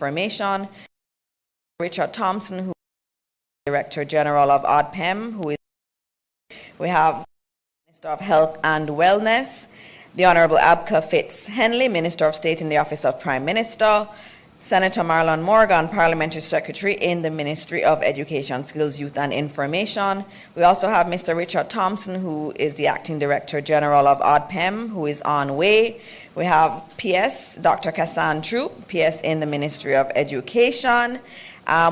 information. Richard Thompson, who is Director General of ODPEM, we have Minister of Health and Wellness, the Honorable Abka Fitz-Henley, Minister of State in the Office of Prime Minister, Senator Marlon Morgan, Parliamentary Secretary in the Ministry of Education, Skills, Youth and Information. We also have Mr. Richard Thompson, who is the Acting Director General of ODPEM, who is on way. We have PS, Dr. Kassan Troop, PS in the Ministry of Education.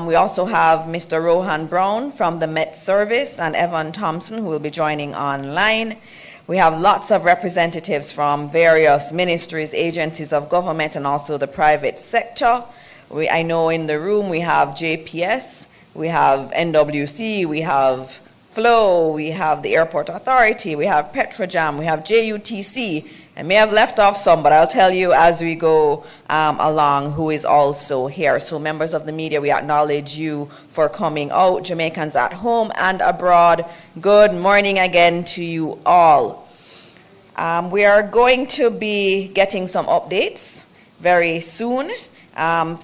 We also have Mr. Rohan Brown from the Met Service and Evan Thompson, who will be joining online. We have lots of representatives from various ministries, agencies of government, and also the private sector. I know in the room we have JPS, we have NWC, we have Flow, we have the Airport Authority, we have Petrojam, we have JUTC. I may have left off some, but I'll tell you as we go along who is also here. So members of the media, we acknowledge you for coming out. Jamaicans at home and abroad, good morning again to you all. We are going to be getting some updates very soon.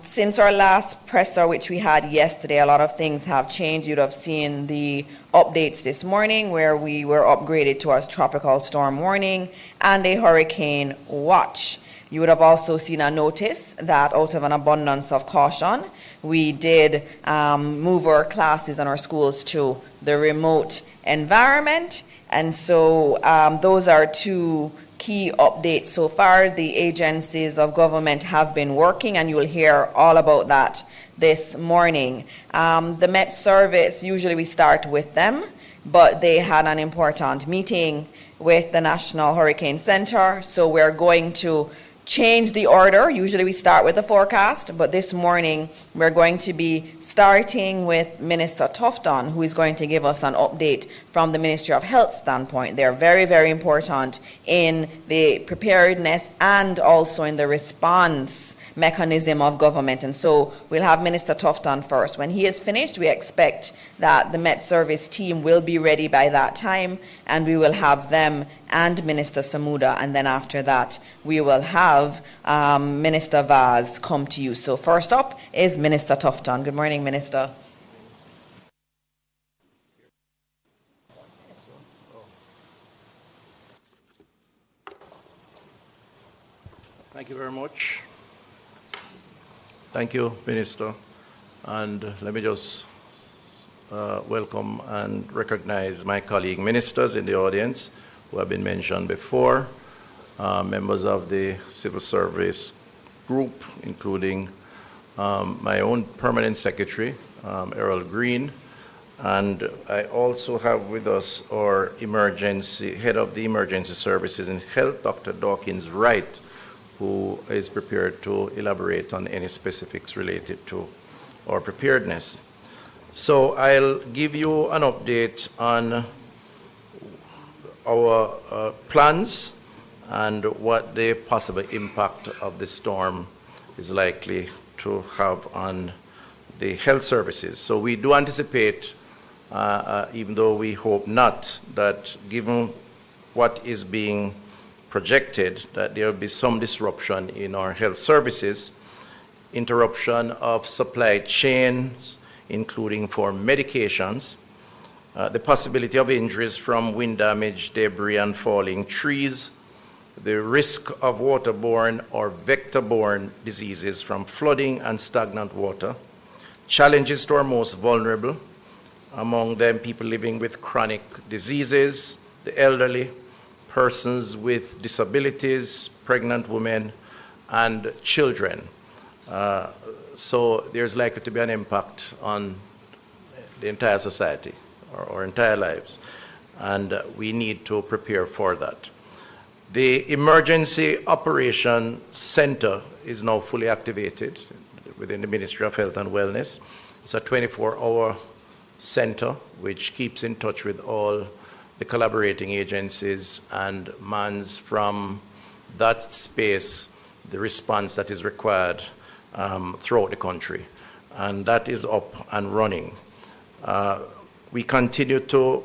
Since our last presser, which we had yesterday, a lot of things have changed. You'd have seen the updates this morning where we were upgraded to a tropical storm warning and a hurricane watch. You would have also seen a notice that out of an abundance of caution, we did move our classes and our schools to the remote environment. And so those are two key updates so far. The agencies of government have been working, and you'll hear all about that this morning. The Met Service, usually we start with them, but they had an important meeting with the National Hurricane Center, so we're going to change the order. Usually we start with the forecast, but this morning we're going to be starting with Minister Tufton, who is going to give us an update from the Ministry of Health standpoint. They're very, very important in the preparedness and also in the response mechanism of government. And so we'll have Minister Tufton first. When he is finished, we expect that the Met Service team will be ready by that time, and we will have them and Minister Samuda, and then after that we will have Minister Vaz come to you. So first up is Minister Tufton. Good morning, Minister. Thank you very much. Thank you, Minister. And let me just welcome and recognize my colleague ministers in the audience who have been mentioned before, members of the civil service group, including my own permanent secretary, Errol Green, and I also have with us our head of the emergency services in health, Dr. Dawkins Wright, who is prepared to elaborate on any specifics related to our preparedness. So I'll give you an update on our plans and what the possible impact of the storm is likely to have on the health services. So we do anticipate, even though we hope not, that given what is being projected, that there will be some disruption in our health services, interruption of supply chains, including for medications, the possibility of injuries from wind damage, debris, and falling trees, the risk of waterborne or vector-borne diseases from flooding and stagnant water, challenges to our most vulnerable, among them people living with chronic diseases, the elderly, persons with disabilities, pregnant women, and children. So there's likely to be an impact on the entire society, our entire lives, and we need to prepare for that. The Emergency Operation Center is now fully activated within the Ministry of Health and Wellness. It's a 24-hour center which keeps in touch with all the collaborating agencies and mans from that space the response that is required throughout the country. And that is up and running. We continue to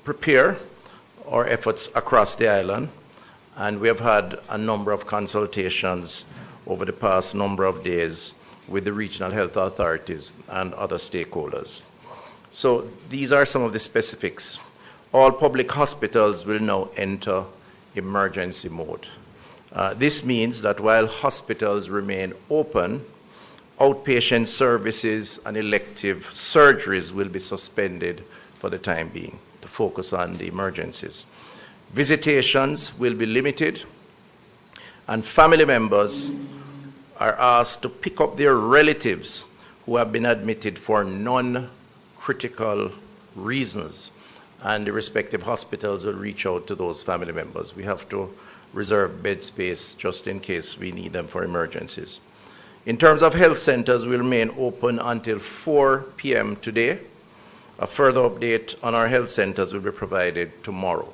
prepare our efforts across the island, and we have had a number of consultations over the past number of days with the regional health authorities and other stakeholders. So these are some of the specifics. All public hospitals will now enter emergency mode. This means that while hospitals remain open, outpatient services and elective surgeries will be suspended for the time being to focus on the emergencies. Visitations will be limited, and family members are asked to pick up their relatives who have been admitted for non-critical reasons, and the respective hospitals will reach out to those family members. We have to reserve bed space just in case we need them for emergencies. In terms of health centers, we remain open until 4 p.m. today. A further update on our health centers will be provided tomorrow.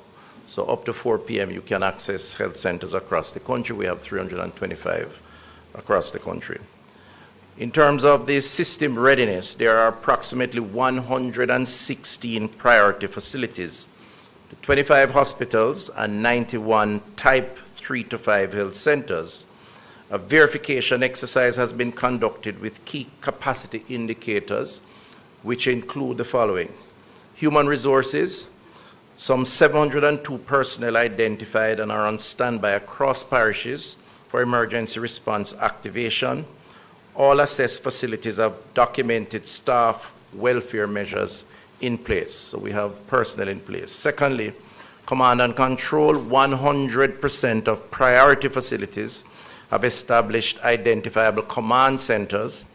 So up to 4 p.m. you can access health centers across the country. We have 325 across the country. In terms of the system readiness, there are approximately 116 priority facilities, 25 hospitals and 91 type 3 to 5 health centers. A verification exercise has been conducted with key capacity indicators, which include the following: human resources, some 702 personnel identified and are on standby across parishes for emergency response activation. All assessed facilities have documented staff welfare measures in place, so we have personnel in place. Secondly, command and control, 100% of priority facilities have established identifiable command centers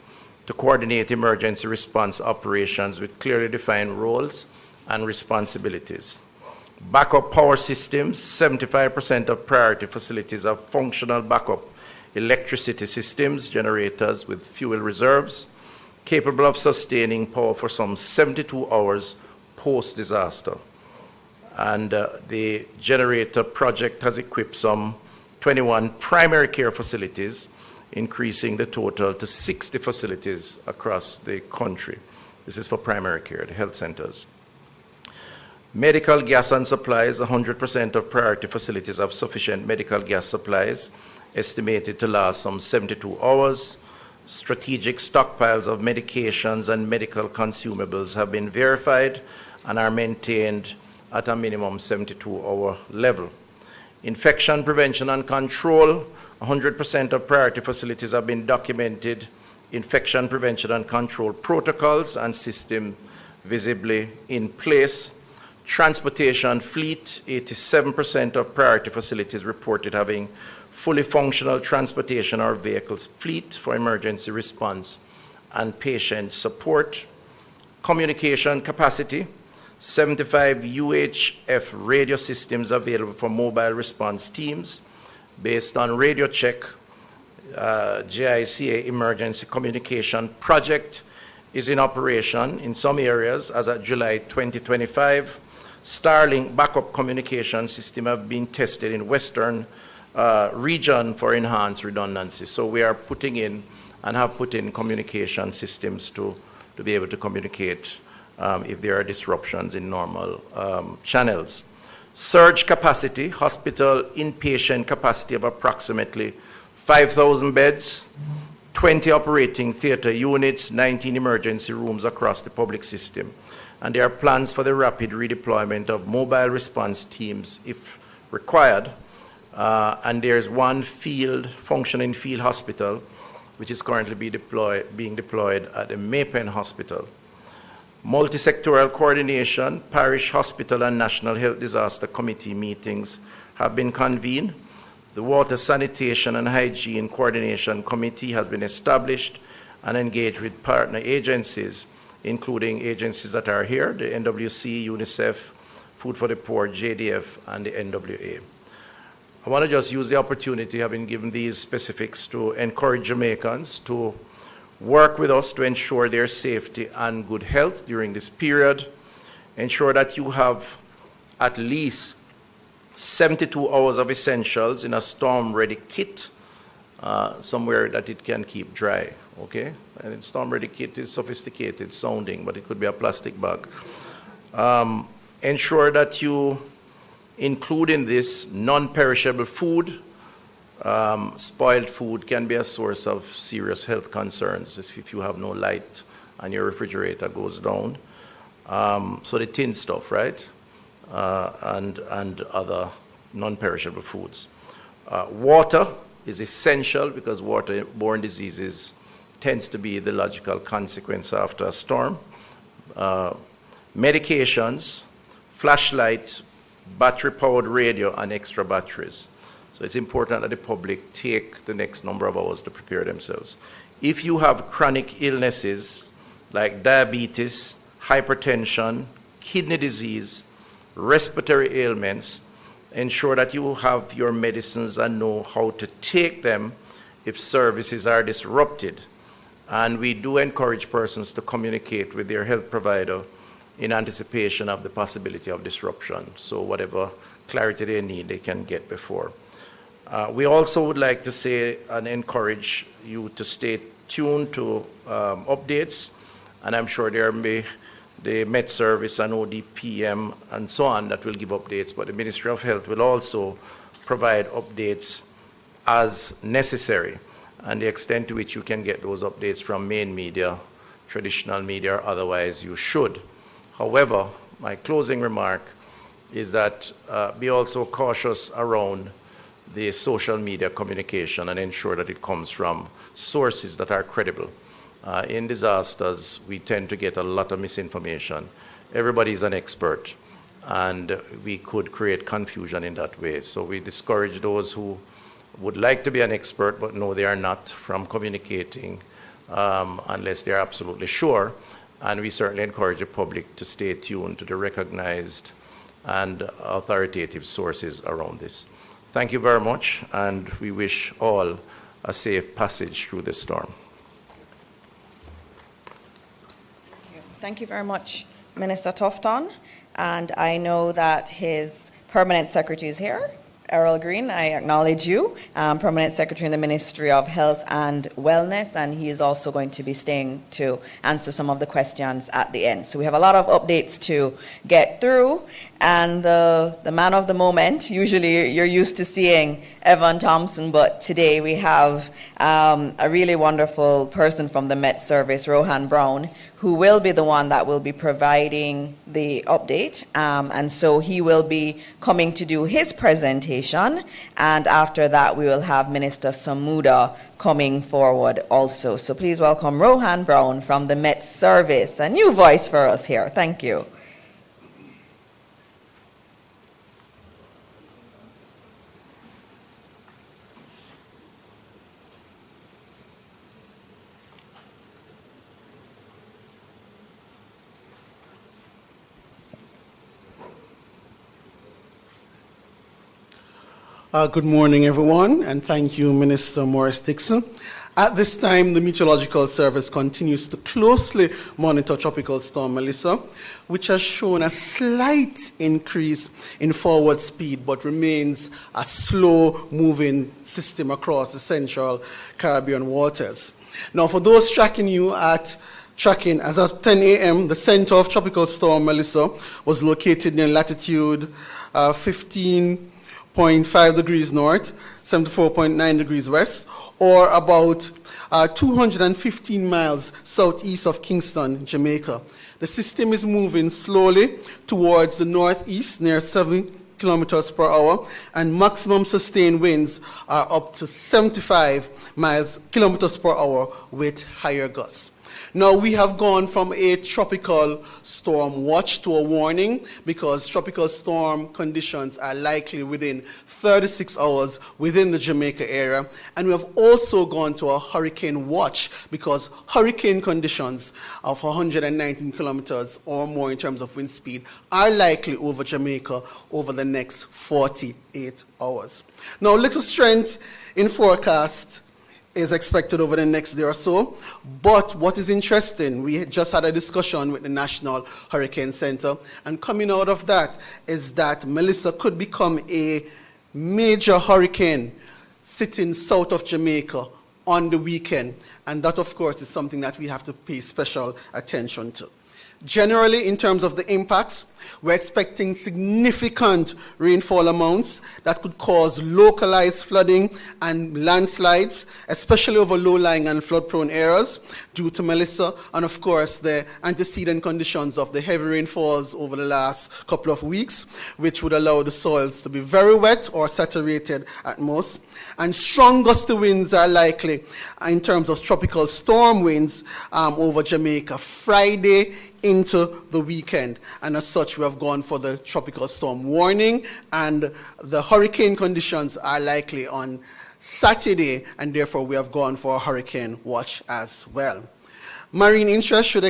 to coordinate emergency response operations with clearly defined roles and responsibilities. Backup power systems, 75% of priority facilities have functional backup electricity systems, generators with fuel reserves, capable of sustaining power for some 72 hours post-disaster. And the generator project has equipped some 21 primary care facilities, increasing the total to 60 facilities across the country. This is for primary care, the health centers. Medical gas and supplies, 100% of priority facilities have sufficient medical gas supplies, estimated to last some 72 hours. Strategic stockpiles of medications and medical consumables have been verified and are maintained at a minimum 72-hour level. Infection prevention and control, 100% of priority facilities have been documented infection prevention and control protocols and system visibly in place. Transportation fleet, 87% of priority facilities reported having fully functional transportation or vehicles fleet for emergency response and patient support. Communication capacity, 75 UHF radio systems available for mobile response teams. Based on radio check, JICA emergency communication project is in operation in some areas as of July 2025. Starlink backup communication system have been tested in Western region for enhanced redundancy. So we are putting in and have put in communication systems to be able to communicate if there are disruptions in normal channels. Surge capacity, hospital inpatient capacity of approximately 5,000 beds, 20 operating theater units, 19 emergency rooms across the public system. And there are plans for the rapid redeployment of mobile response teams if required. And there's one functioning field hospital, which is currently being deployed at the Maypen Hospital. Multi-sectoral coordination, parish, hospital, and National Health Disaster Committee meetings have been convened. The Water, Sanitation, and Hygiene Coordination Committee has been established and engaged with partner agencies, including agencies that are here, the NWC, UNICEF, Food for the Poor, JDF, and the NWA. I want to just use the opportunity, having given these specifics, to encourage Jamaicans to work with us to ensure their safety and good health during this period. Ensure that you have at least 72 hours of essentials in a storm-ready kit, somewhere that it can keep dry, okay? And storm-ready kit is sophisticated sounding, but it could be a plastic bag. Ensure that you include in this non-perishable food, Spoiled food can be a source of serious health concerns if you have no light and your refrigerator goes down. So the tin stuff, right? And other non-perishable foods. Water is essential because waterborne diseases tends to be the logical consequence after a storm. Medications, flashlights, battery-powered radio, and extra batteries. So it's important that the public take the next number of hours to prepare themselves. If you have chronic illnesses like diabetes, hypertension, kidney disease, respiratory ailments, ensure that you have your medicines and know how to take them if services are disrupted. And we do encourage persons to communicate with their health provider in anticipation of the possibility of disruption. So whatever clarity they need, they can get before. We also would like to say and encourage you to stay tuned to updates, and I'm sure there may be the Met Service and ODPM and so on that will give updates, but the Ministry of Health will also provide updates as necessary, and the extent to which you can get those updates from main media, traditional media, or otherwise you should. However, my closing remark is that be also cautious around the social media communication and ensure that it comes from sources that are credible. In disasters, we tend to get a lot of misinformation. Everybody is an expert, and we could create confusion in that way. So we discourage those who would like to be an expert but know they are not from communicating unless they're absolutely sure. And we certainly encourage the public to stay tuned to the recognized and authoritative sources around this. Thank you very much, and we wish all a safe passage through this storm. Thank you very much, Minister Tufton. And I know that his permanent secretary is here, Errol Green. I acknowledge you, Permanent Secretary in the Ministry of Health and Wellness, and he is also going to be staying to answer some of the questions at the end. So we have a lot of updates to get through, and the man of the moment, usually you're used to seeing Evan Thompson, but today we have a really wonderful person from the Met Service, Rohan Brown, who will be the one that will be providing the update. And so he will be coming to do his presentation. And after that, we will have Minister Samuda coming forward also. So please welcome Rohan Brown from the Met Service, a new voice for us here. Thank you. Good morning, everyone, and thank you, Minister Morris Dixon. At this time, the Meteorological Service continues to closely monitor Tropical Storm Melissa, which has shown a slight increase in forward speed, but remains a slow-moving system across the central Caribbean waters. Now, for those tracking as of 10 a.m., the center of Tropical Storm Melissa was located near latitude 15.5 degrees north, 74.9 degrees west, or about 215 miles southeast of Kingston, Jamaica. The system is moving slowly towards the northeast near 7 kilometers per hour, and maximum sustained winds are up to 75 kilometers per hour with higher gusts. Now, we have gone from a tropical storm watch to a warning because tropical storm conditions are likely within 36 hours within the Jamaica area. And we have also gone to a hurricane watch because hurricane conditions of 119 kilometers or more in terms of wind speed are likely over Jamaica over the next 48 hours. Now, little strength in forecast is expected over the next day or so. But what is interesting, we just had a discussion with the National Hurricane Center, and coming out of that is that Melissa could become a major hurricane sitting south of Jamaica on the weekend. And that, of course, is something that we have to pay special attention to. Generally, in terms of the impacts, we're expecting significant rainfall amounts that could cause localized flooding and landslides, especially over low-lying and flood-prone areas due to Melissa, and of course the antecedent conditions of the heavy rainfalls over the last couple of weeks, which would allow the soils to be very wet or saturated at most. And strong gusty winds are likely in terms of tropical storm winds over Jamaica Friday into the weekend, and as such we have gone for the tropical storm warning, and the hurricane conditions are likely on Saturday, and therefore we have gone for a hurricane watch as well. Marine interest should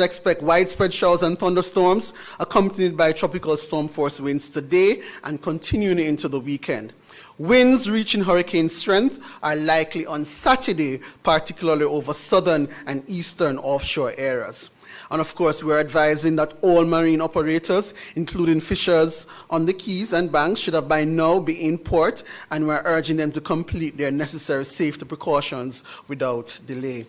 expect widespread showers and thunderstorms accompanied by tropical storm force winds today and continuing into the weekend. Winds reaching hurricane strength are likely on Saturday, particularly over southern and eastern offshore areas. And of course, we're advising that all marine operators, including fishers on the quays and banks, should have by now be in port, and we're urging them to complete their necessary safety precautions without delay.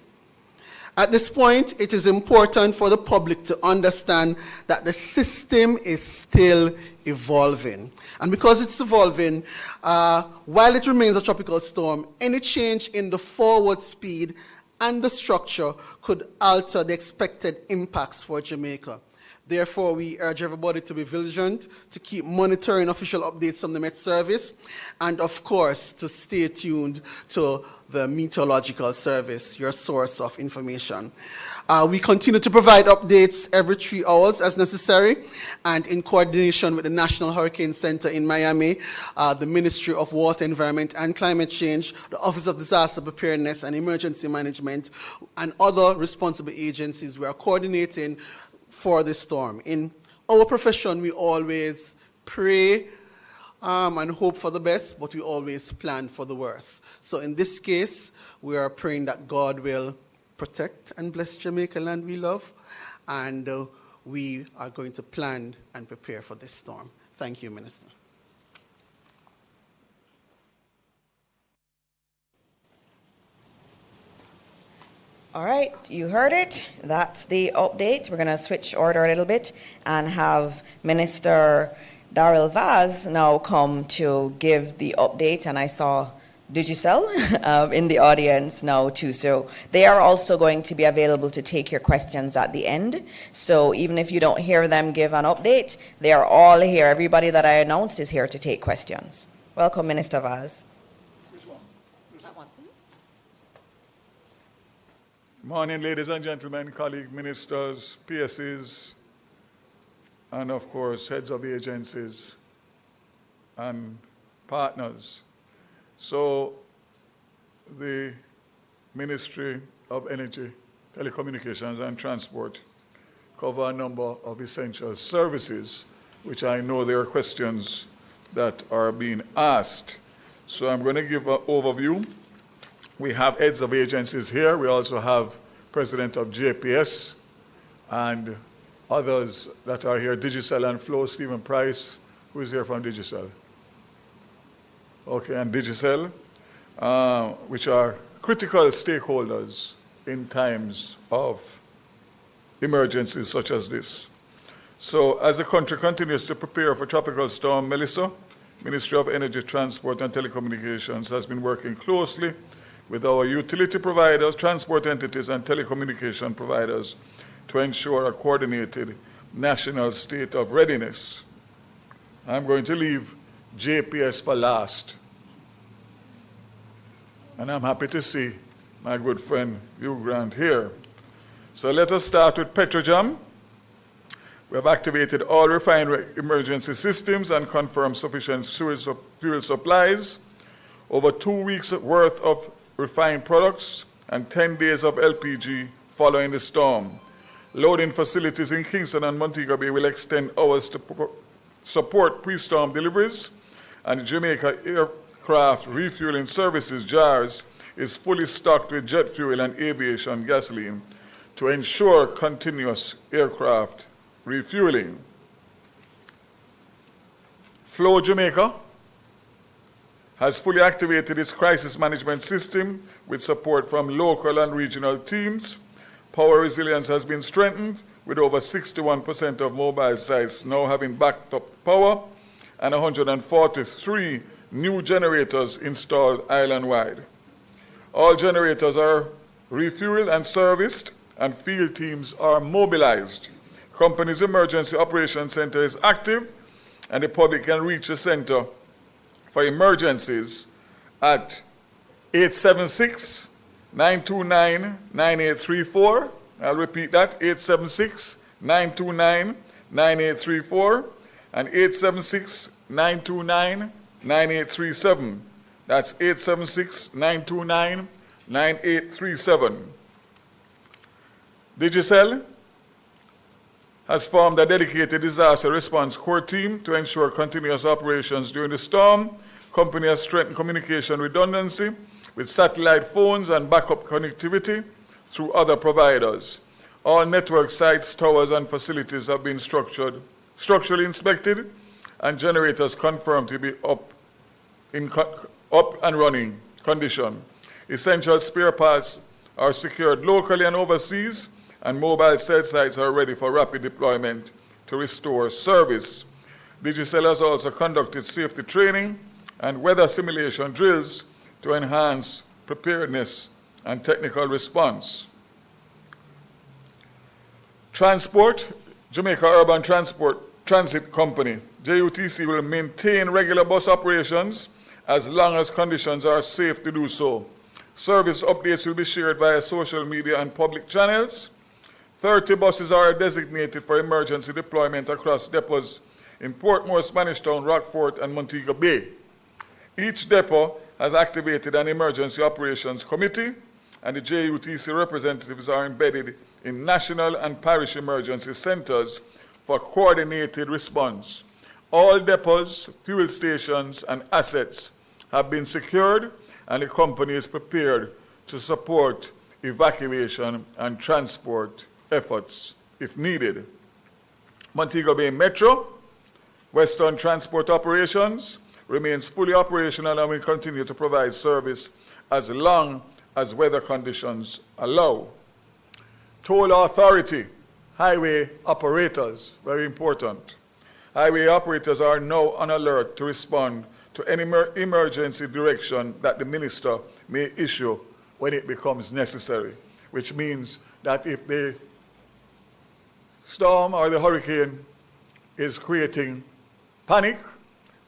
At this point, it is important for the public to understand that the system is still evolving. And because it's evolving, while it remains a tropical storm, any change in the forward speed and the structure could alter the expected impacts for Jamaica. Therefore, we urge everybody to be vigilant, to keep monitoring official updates from the Met Service, and of course, to stay tuned to the Meteorological Service, your source of information. We continue to provide updates every 3 hours as necessary, and in coordination with the National Hurricane Center in Miami, the Ministry of Water, Environment and Climate Change, the Office of Disaster Preparedness and Emergency Management, and other responsible agencies, we are coordinating for this storm. In our profession, we always pray and hope for the best, but we always plan for the worst. So in this case, we are praying that God will protect and bless Jamaica land we love, and we are going to plan and prepare for this storm. Thank you, Minister. All right, you heard it. That's the update. We're going to switch order a little bit and have Minister Darrell Vaz now come to give the update. And I saw Digicel in the audience now too. So they are also going to be available to take your questions at the end. So even if you don't hear them give an update, they are all here. Everybody that I announced is here to take questions. Welcome, Minister Vaz. Morning, ladies and gentlemen, colleague ministers, PSs, and of course, heads of agencies and partners. So, the Ministry of Energy, Telecommunications and Transport cover a number of essential services, which I know there are questions that are being asked. So I'm going to give an overview. We have heads of agencies here. We also have president of JPS and others that are here, Digicel and Flow, Stephen Price, who is here from Digicel. Okay, and Digicel, which are critical stakeholders in times of emergencies such as this. So as the country continues to prepare for Tropical Storm Melissa, Ministry of Energy, Transport and Telecommunications has been working closely with our utility providers, transport entities, and telecommunication providers to ensure a coordinated national state of readiness. I'm going to leave JPS for last. And I'm happy to see my good friend Hugh Grant here. So let us start with Petrojam. We have activated all refinery emergency systems and confirmed sufficient fuel supplies. Over 2 weeks' worth of refined products and 10 days of LPG following the storm. Loading facilities in Kingston and Montego Bay will extend hours to support pre-storm deliveries, and Jamaica Aircraft Refueling Services, JARS, is fully stocked with jet fuel and aviation gasoline to ensure continuous aircraft refueling. Flow Jamaica has fully activated its crisis management system with support from local and regional teams. Power resilience has been strengthened with over 61% of mobile sites now having backed up power and 143 new generators installed island-wide. All generators are refueled and serviced, and field teams are mobilized. Company's Emergency Operations Center is active, and the public can reach the center for emergencies at 876-929-9834. I'll repeat that, 876-929-9834 and 876-929-9837. That's 876-929-9837. Digicel has formed a dedicated disaster response core team to ensure continuous operations during the storm. Company has strengthened communication redundancy with satellite phones and backup connectivity through other providers. All network sites, towers, and facilities have been structurally inspected, and generators confirmed to be up and running condition. Essential spare parts are secured locally and overseas, and mobile cell sites are ready for rapid deployment to restore service. Digicel has also conducted safety training and weather simulation drills to enhance preparedness and technical response. Transport, Jamaica Urban Transit Company, JUTC, will maintain regular bus operations as long as conditions are safe to do so. Service updates will be shared via social media and public channels. 30 buses are designated for emergency deployment across depots in Portmore, Spanish Town, Rockfort, and Montego Bay. Each depot has activated an emergency operations committee, and the JUTC representatives are embedded in national and parish emergency centers for coordinated response. All depots, fuel stations, and assets have been secured, and the company is prepared to support evacuation and transport efforts if needed. Montego Bay Metro, Western Transport Operations, remains fully operational and will continue to provide service as long as weather conditions allow. Toll Authority, highway operators, very important. Highway operators are now on alert to respond to any emergency direction that the minister may issue when it becomes necessary, which means that if the storm or the hurricane is creating panic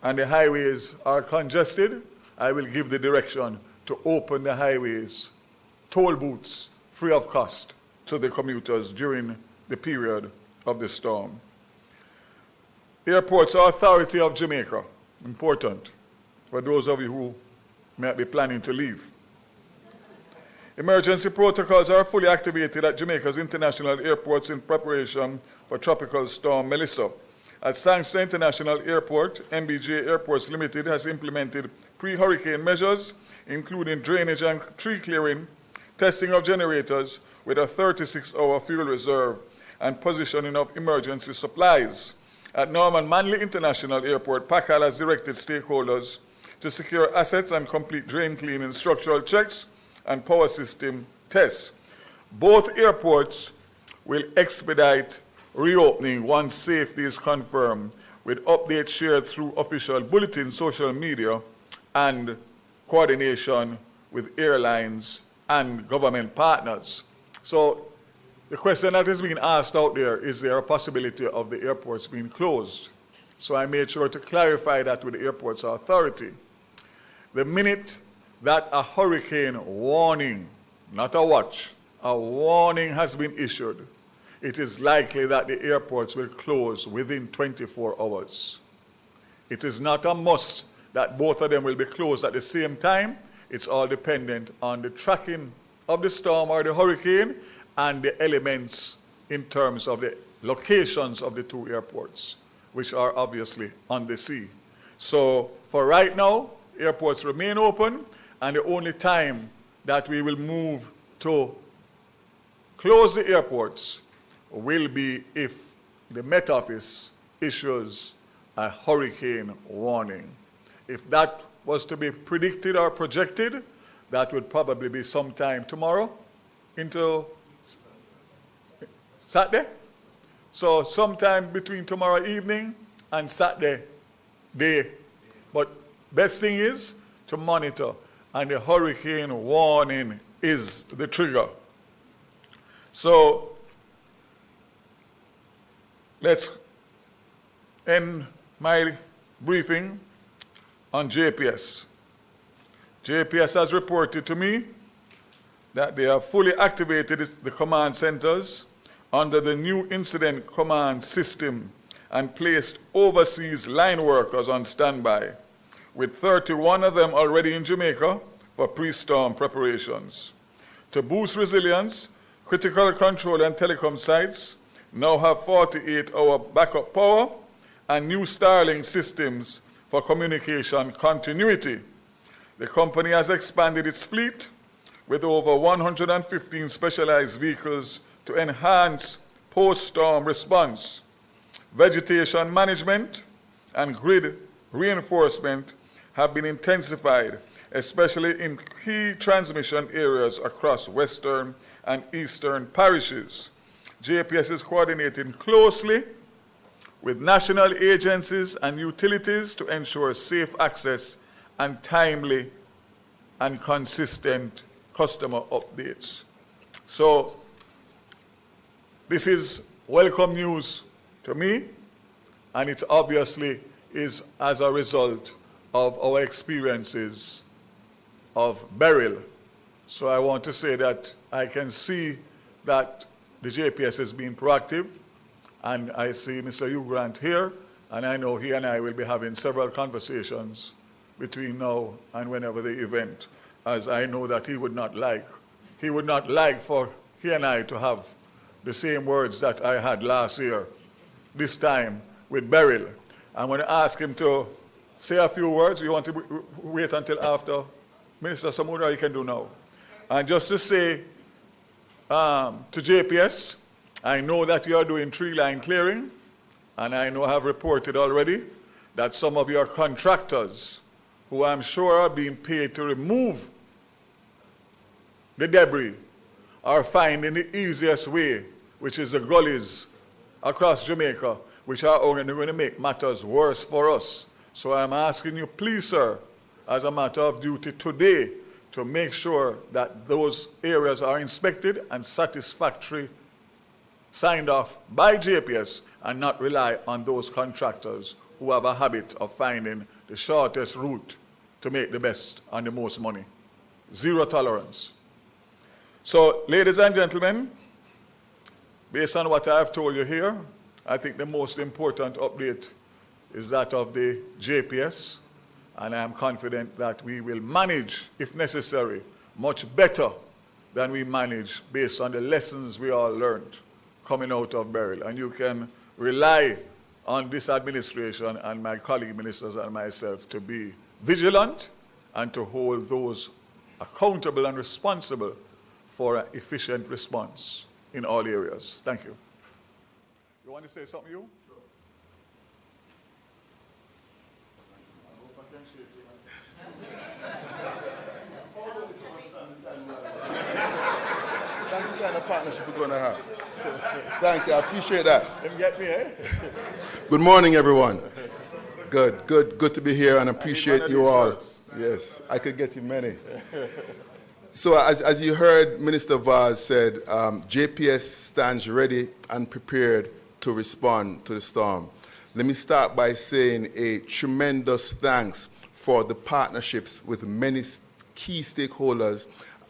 and the highways are congested, I will give the direction to open the highways, toll booths, free of cost to the commuters during the period of the storm. Airports Authority of Jamaica, important for those of you who might be planning to leave. Emergency protocols are fully activated at Jamaica's international airports in preparation for Tropical Storm Melissa. At Sangster International Airport, MBJ Airports Limited has implemented pre-hurricane measures, including drainage and tree clearing, testing of generators with a 36-hour fuel reserve, and positioning of emergency supplies. At Norman Manley International Airport, PACAL has directed stakeholders to secure assets and complete drain cleaning, structural checks, and power system tests. Both airports will expedite reopening once safety is confirmed, with updates shared through official bulletins, social media, and coordination with airlines and government partners. So the question that is being asked out there, is there a possibility of the airports being closed? So I made sure to clarify that with the Airports Authority. The minute that a hurricane warning, not a watch, a warning has been issued, it is likely that the airports will close within 24 hours. It is not a must that both of them will be closed at the same time. It's all dependent on the tracking of the storm or the hurricane and the elements in terms of the locations of the two airports, which are obviously on the sea. So for right now, airports remain open, and the only time that we will move to close the airports will be if the Met Office issues a hurricane warning. If that was to be predicted or projected, that would probably be sometime tomorrow into Saturday, So sometime between tomorrow evening and Saturday day. But best thing is to monitor, and the hurricane warning is the trigger. So let's end my briefing on JPS. JPS has reported to me that they have fully activated the command centers under the new incident command system and placed overseas line workers on standby, with 31 of them already in Jamaica for pre-storm preparations. To boost resilience, critical control and telecom sites now have 48-hour backup power and new Starlink systems for communication continuity. The company has expanded its fleet with over 115 specialized vehicles to enhance post-storm response. Vegetation management and grid reinforcement have been intensified, especially in key transmission areas across western and eastern parishes. JPS is coordinating closely with national agencies and utilities to ensure safe access and timely and consistent customer updates. So this is welcome news to me, and it obviously is as a result of our experiences of Beryl. So I want to say that I can see that the JPS is being proactive, and I see Mr. Hugh Grant here, and I know he and I will be having several conversations between now and whenever the event, as I know that he would not like for he and I to have the same words that I had last year, this time with Beryl. I'm going to ask him to say a few words. You want to wait until after Minister Samuda? You can do now. And just to say to JPS, I know that you are doing tree line clearing, and I know I have reported already that some of your contractors, who I'm sure are being paid to remove the debris, are finding the easiest way, which is the gullies across Jamaica, which are only going to make matters worse for us. So I'm asking you, please, sir, as a matter of duty today, to make sure that those areas are inspected and satisfactorily signed off by JPS, and not rely on those contractors who have a habit of finding the shortest route to make the best and the most money. Zero tolerance. So, ladies and gentlemen, based on what I have told you here, I think the most important update is that of the JPS, and I am confident that we will manage, if necessary, much better than we manage based on the lessons we all learned coming out of Beryl. And you can rely on this administration and my colleague ministers and myself to be vigilant and to hold those accountable and responsible for an efficient response in all areas. Thank you. You want to say something, you? That's the kind of partnership we're going to have. Thank you. I appreciate that. Didn't get me, eh? Good morning, everyone. Good to be here, and appreciate you all. Yes, I could get you many. So as you heard Minister Vaz said, JPS stands ready and prepared to respond to the storm. Let me start by saying a tremendous thanks for the partnerships with many key stakeholders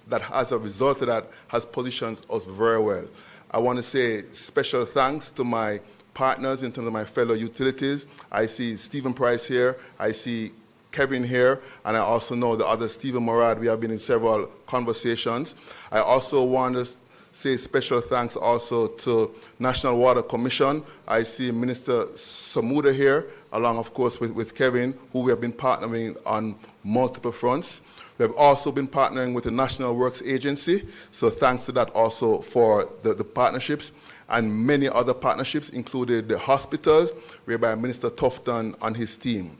that, as a result of that, has positioned us very well. I want to say special thanks to my partners in terms of my fellow utilities. I see Stephen Price here, I see Kevin here, and I also know the other Stephen Morad. We have been in several conversations. I also want to say special thanks also to National Water Commission. I see Minister Samuda here, along, of course, with Kevin, who we have been partnering on multiple fronts. We have also been partnering with the National Works Agency, so thanks to that also for the partnerships, and many other partnerships, including the hospitals, whereby Minister Tufton and his team.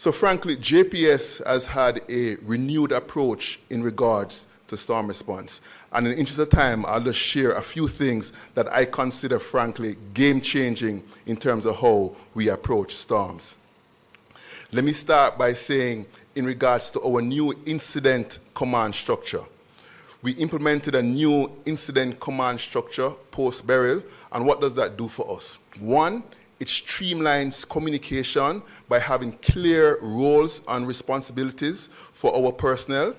So frankly, JPS has had a renewed approach in regards to storm response. And in the interest of time, I'll just share a few things that I consider, frankly, game-changing in terms of how we approach storms. Let me start by saying, in regards to our new incident command structure, we implemented a new incident command structure post-burial, and what does that do for us? One, it streamlines communication by having clear roles and responsibilities for our personnel.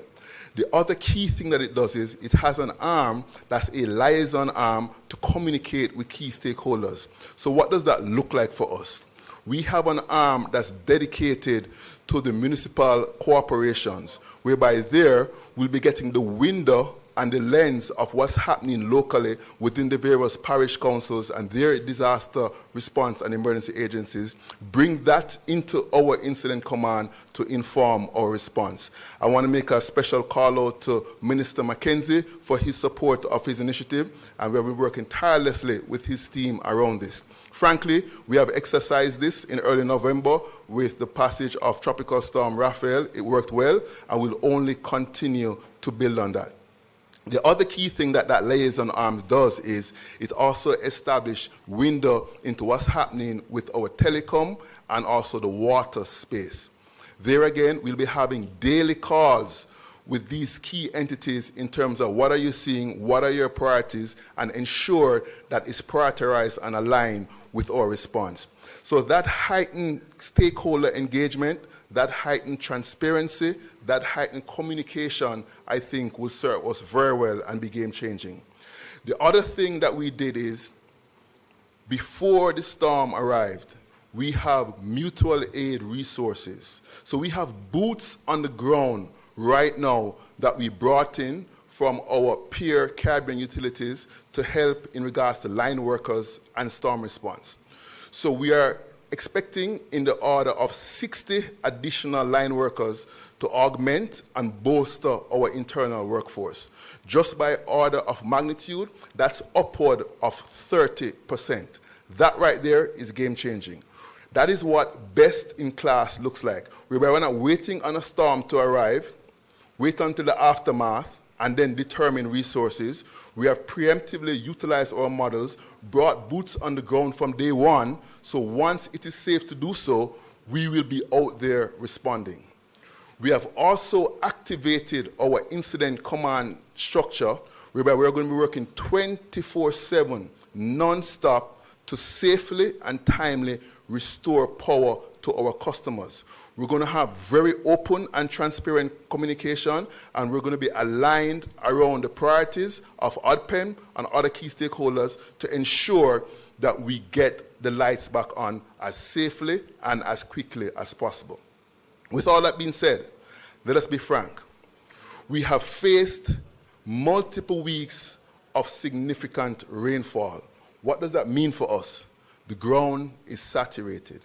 The other key thing that it does is it has an arm that's a liaison arm to communicate with key stakeholders. So what does that look like for us? We have an arm that's dedicated to the municipal corporations, whereby there we'll be getting the window and the lens of what's happening locally within the various parish councils and their disaster response and emergency agencies, bring that into our incident command to inform our response. I want to make a special call out to Minister Mackenzie for his support of his initiative, and we have been working tirelessly with his team around this. Frankly, we have exercised this in early November with the passage of Tropical Storm Raphael. It worked well, and we'll only continue to build on that. The other key thing that liaison arms does is it also establishes window into what's happening with our telecom and also the water space. There again, we'll be having daily calls with these key entities in terms of what are you seeing, what are your priorities, and ensure that it's prioritized and aligned with our response. So that heightened stakeholder engagement, that heightened transparency, that heightened communication, I think, will serve us very well and be game-changing. The other thing that we did is, before the storm arrived, we have mutual aid resources. So we have boots on the ground right now that we brought in from our peer Caribbean utilities to help in regards to line workers and storm response. So we are expecting in the order of 60 additional line workers to augment and bolster our internal workforce. Just by order of magnitude, that's upward of 30%. That right there is game-changing. That is what best in class looks like. We're not waiting on a storm to arrive, wait until the aftermath, and then determine resources. We have preemptively utilized our models, brought boots on the ground from day one, so once it is safe to do so, we will be out there responding. We have also activated our incident command structure, whereby we're going to be working 24/7, non-stop, to safely and timely restore power to our customers. We're going to have very open and transparent communication, and we're going to be aligned around the priorities of ODPEM and other key stakeholders to ensure that we get the lights back on as safely and as quickly as possible. With all that being said, let us be frank. We have faced multiple weeks of significant rainfall. What does that mean for us? The ground is saturated.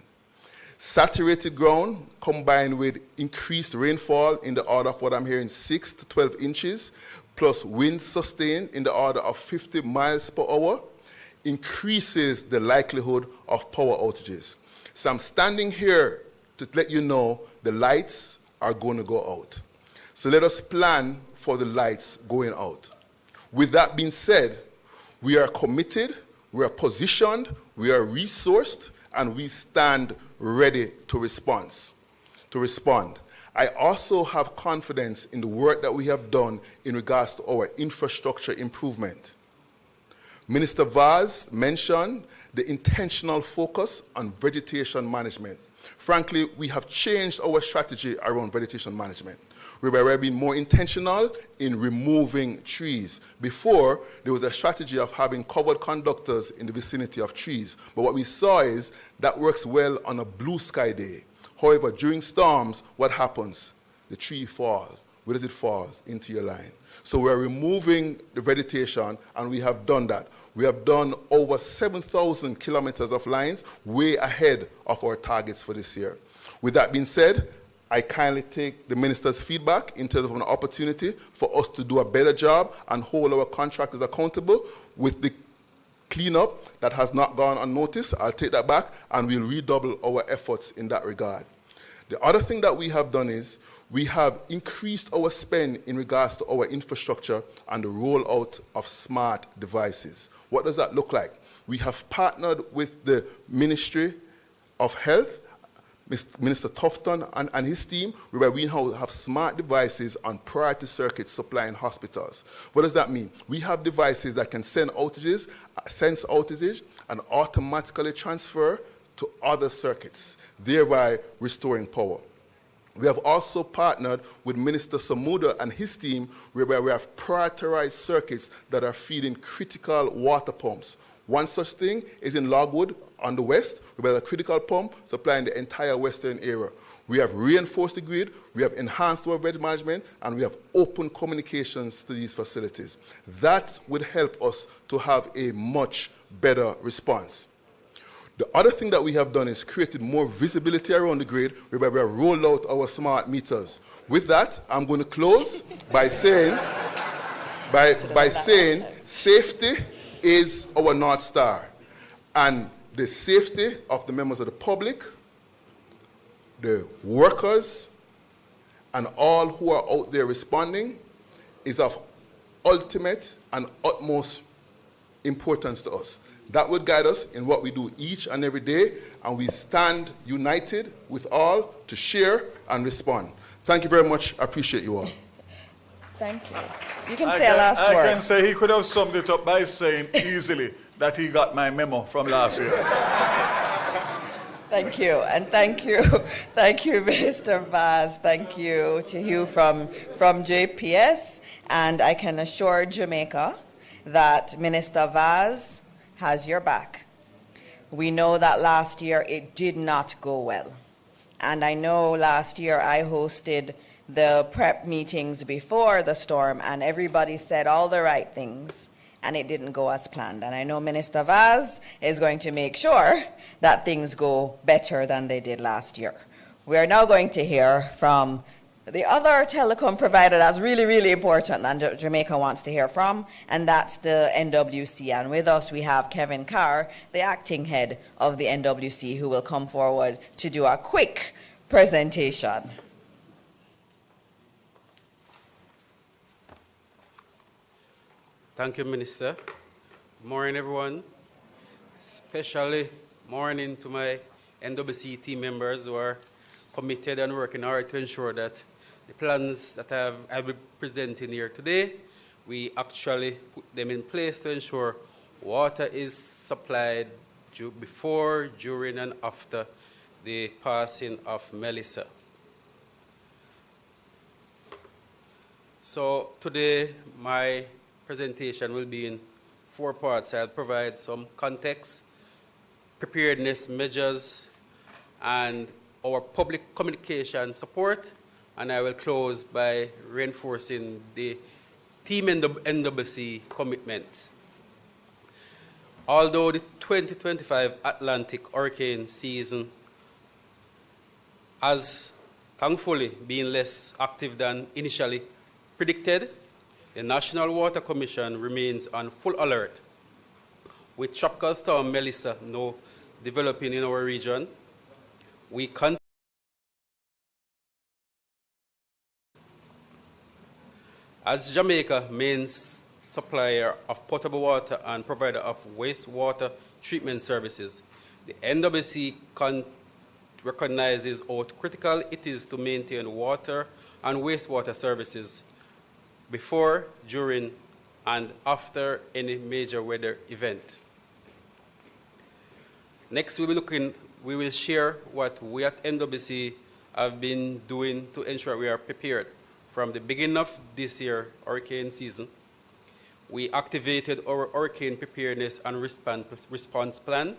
Saturated ground combined with increased rainfall in the order of what I'm hearing 6 to 12 inches, plus winds sustained in the order of 50 miles per hour, increases the likelihood of power outages. So I'm standing here to let you know the lights are going to go out. So let us plan for the lights going out. With that being said, we are committed, we are positioned, we are resourced, and we stand ready to respond. I also have confidence in the work that we have done in regards to our infrastructure improvement. Minister Vaz mentioned the intentional focus on vegetation management. Frankly, we have changed our strategy around vegetation management. We're being more intentional in removing trees. Before, there was a strategy of having covered conductors in the vicinity of trees. But what we saw is that works well on a blue sky day. However, during storms, what happens? The tree falls. Where does it fall? Into your line. So we're removing the vegetation, and we have done that. We have done over 7,000 kilometers of lines, way ahead of our targets for this year. With that being said, I kindly take the minister's feedback in terms of an opportunity for us to do a better job and hold our contractors accountable with the cleanup that has not gone unnoticed. I'll take that back, and we'll redouble our efforts in that regard. The other thing that we have done is we have increased our spend in regards to our infrastructure and the rollout of smart devices. What does that look like? We have partnered with the Ministry of Health, Minister Tufton and his team, where we now have smart devices on priority circuits supplying hospitals. What does that mean? We have devices that can sense outages, and automatically transfer to other circuits, thereby restoring power. We have also partnered with Minister Samuda and his team, whereby we have prioritized circuits that are feeding critical water pumps. One such thing is in Logwood on the west, where there's a critical pump supplying the entire western area. We have reinforced the grid, we have enhanced our veg management, and we have open communications to these facilities. That would help us to have a much better response. The other thing that we have done is created more visibility around the grid, whereby we have rolled out our smart meters. With that, I'm going to close by saying, safety is our North Star. And the safety of the members of the public, the workers, and all who are out there responding is of ultimate and utmost importance to us. That would guide us in what we do each and every day, and we stand united with all to share and respond. Thank you very much. I appreciate you all. Thank you. You can say a last word. I can say he could have summed it up by saying easily that he got my memo from last year. Thank you, and thank you, Minister Vaz. Thank you to you from JPS, and I can assure Jamaica that Minister Vaz has your back. We know that last year it did not go well, and I know last year I hosted the prep meetings before the storm, and everybody said all the right things, and it didn't go as planned. And I know Minister Vaz is going to make sure that things go better than they did last year. We are now going to hear from the other telecom provider that's really, really important and Jamaica wants to hear from, and that's the NWC. And with us we have Kevin Carr, the acting head of the NWC, who will come forward to do a quick presentation. Thank you, Minister. Good morning, everyone. Especially morning to my NWC team members who are committed and working hard to ensure that the plans that I will be presenting here today, we actually put them in place to ensure water is supplied before, during, and after the passing of Melissa. So today, my presentation will be in 4 parts. I'll provide some context, preparedness measures, and our public communication support, and I will close by reinforcing the Team NWC commitments. Although the 2025 Atlantic hurricane season has thankfully been less active than initially predicted, the National Water Commission remains on full alert. With Tropical Storm Melissa now developing in our region, we continue as Jamaica's main supplier of potable water and provider of wastewater treatment services. The NWC recognizes how critical it is to maintain water and wastewater services before, during, and after any major weather event. Next, we will share what we at NWC have been doing to ensure we are prepared. From the beginning of this year hurricane season, we activated our hurricane preparedness and response plan,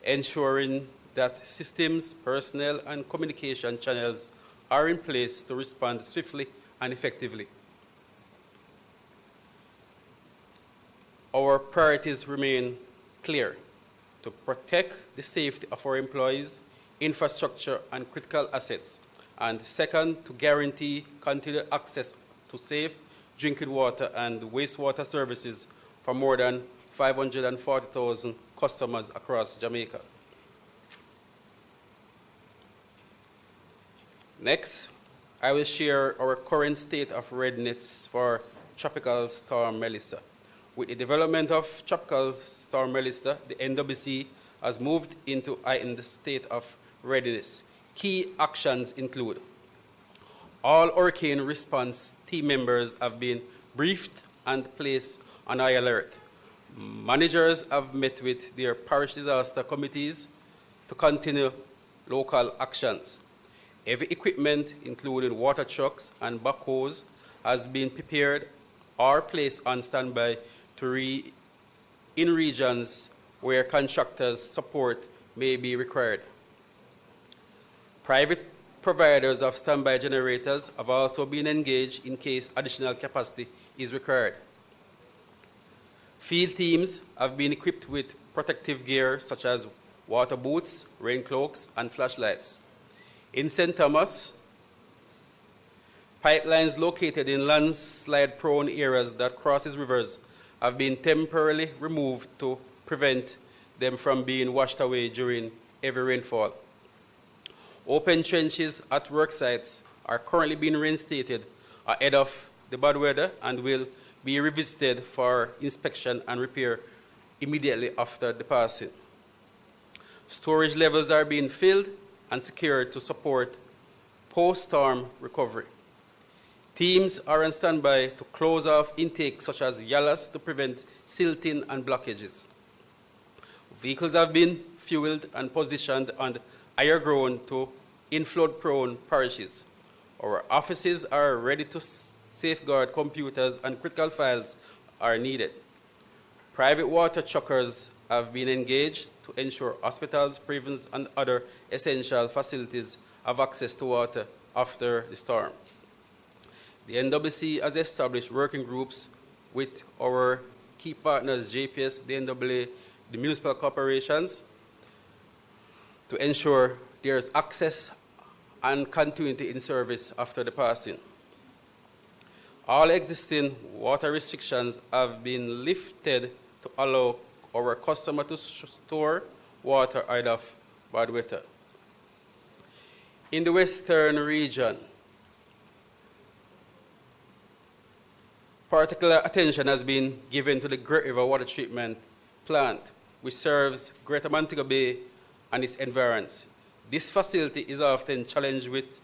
ensuring that systems, personnel, and communication channels are in place to respond swiftly and effectively. Our priorities remain clear: to protect the safety of our employees, infrastructure, and critical assets. And second, to guarantee continued access to safe drinking water and wastewater services for more than 540,000 customers across Jamaica. Next, I will share our current state of readiness for Tropical Storm Melissa. With the development of Tropical Storm Melissa, the NWC has moved into heightened state of readiness. Key actions include: all hurricane response team members have been briefed and placed on high alert. Managers have met with their parish disaster committees to continue local actions. Heavy equipment, including water trucks and backhoes, has been prepared or placed on standby in regions where contractors' support may be required. Private providers of standby generators have also been engaged in case additional capacity is required. Field teams have been equipped with protective gear such as water boots, rain cloaks, and flashlights. In St. Thomas, pipelines located in landslide-prone areas that crosses rivers have been temporarily removed to prevent them from being washed away during heavy rainfall. Open trenches at work sites are currently being reinstated ahead of the bad weather and will be revisited for inspection and repair immediately after the passing. Storage levels are being filled and secured to support post-storm recovery. Teams are on standby to close off intakes such as yalas to prevent silting and blockages. Vehicles have been fueled and positioned on higher ground to in-flood-prone parishes. Our offices are ready to safeguard computers and critical files are needed. Private water truckers have been engaged to ensure hospitals, prisons, and other essential facilities have access to water after the storm. The NWC has established working groups with our key partners, JPS, the NAA, the municipal corporations, to ensure there is access and continuity in service after the passing. All existing water restrictions have been lifted to allow our customer to store water out of bad weather. In the western region, particular attention has been given to the Great River Water Treatment Plant, which serves Greater Montego Bay and its environs. This facility is often challenged with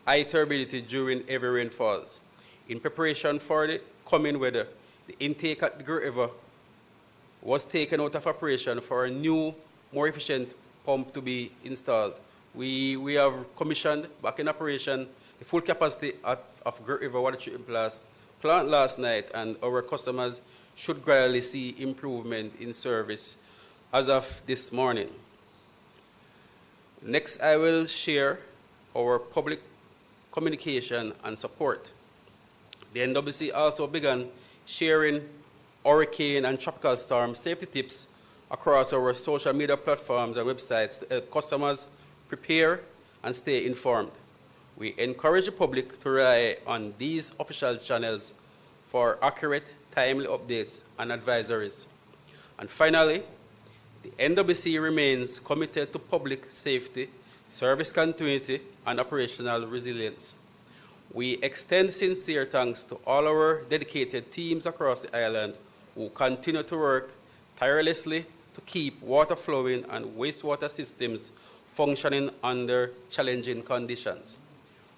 high turbidity during heavy rainfalls. In preparation for the coming weather, the intake at the Great River was taken out of operation for a new, more efficient pump to be installed. We have commissioned back in operation the full capacity of Great River Water Treatment plant last night, and our customers should gradually see improvement in service as of this morning. Next, I will share our public communication and support. The NWC also began sharing hurricane and tropical storm safety tips across our social media platforms and websites to help customers prepare and stay informed. We encourage the public to rely on these official channels for accurate, timely updates and advisories. And finally, the NWC remains committed to public safety, service continuity, and operational resilience. We extend sincere thanks to all our dedicated teams across the island who continue to work tirelessly to keep water flowing and wastewater systems functioning under challenging conditions.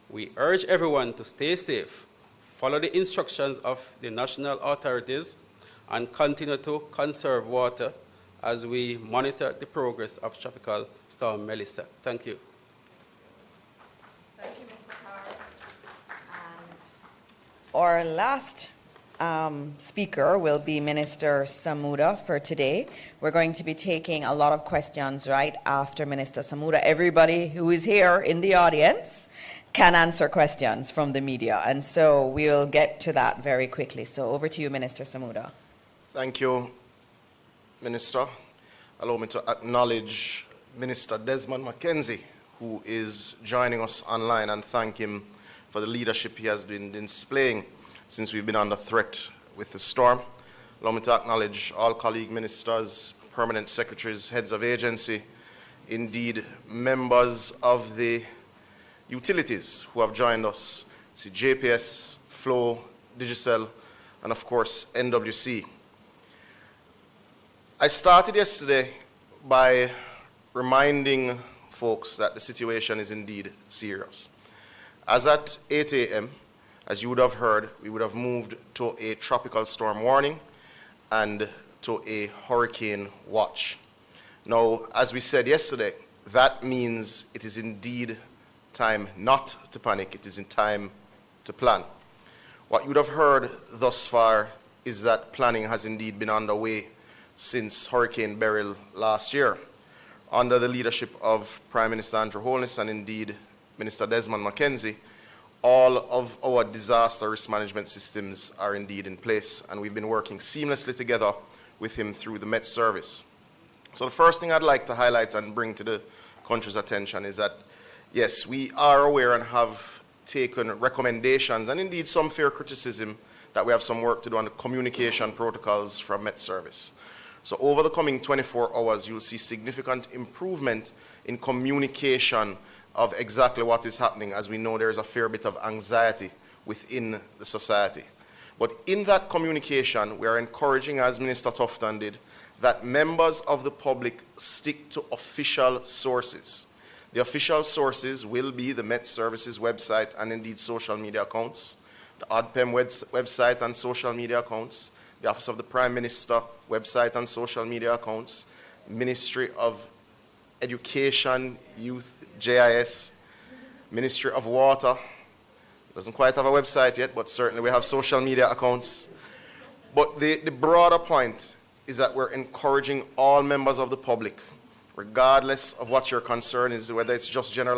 We urge everyone to stay safe, follow the instructions of the national authorities, and continue to conserve water as we monitor the progress of Tropical Storm Melissa. Thank you. Thank you, Mr. Carr. Our last speaker will be Minister Samuda for today. We're going to be taking a lot of questions right after Minister Samuda. Everybody who is here in the audience can answer questions from the media, and so we'll get to that very quickly. So over to you, Minister Samuda. Thank you, Minister. Allow me to acknowledge Minister Desmond McKenzie, who is joining us online, and thank him for the leadership he has been displaying since we've been under threat with the storm. Allow me to acknowledge all colleague ministers, permanent secretaries, heads of agency, indeed members of the utilities who have joined us see JPS, Flow, Digicel, and of course NWC. I started yesterday by reminding folks that the situation is indeed serious. As at 8 a.m., as you would have heard, we would have moved to a tropical storm warning and to a hurricane watch. Now, as we said yesterday, that means it is indeed time not to panic, it is in time to plan. What you would have heard thus far is that planning has indeed been underway since Hurricane Beryl last year, under the leadership of Prime Minister Andrew Holness and indeed Minister Desmond McKenzie. All of our disaster risk management systems are indeed in place, and we've been working seamlessly together with him through the Met Service. So the first thing I'd like to highlight and bring to the country's attention is that, yes, we are aware and have taken recommendations and indeed some fair criticism that we have some work to do on the communication protocols from Met Service. So over the coming 24 hours, you'll see significant improvement in communication of exactly what is happening, as we know there's a fair bit of anxiety within the society. But in that communication, we are encouraging, as Minister Tufton did, that members of the public stick to official sources. The official sources will be the Met Services website and indeed social media accounts, the ODPEM website and social media accounts, the Office of the Prime Minister website and social media accounts, Ministry of Education, Youth, JIS, Ministry of Water. Doesn't quite have a website yet, but certainly we have social media accounts. But the broader point is that we're encouraging all members of the public, regardless of what your concern is, whether it's just general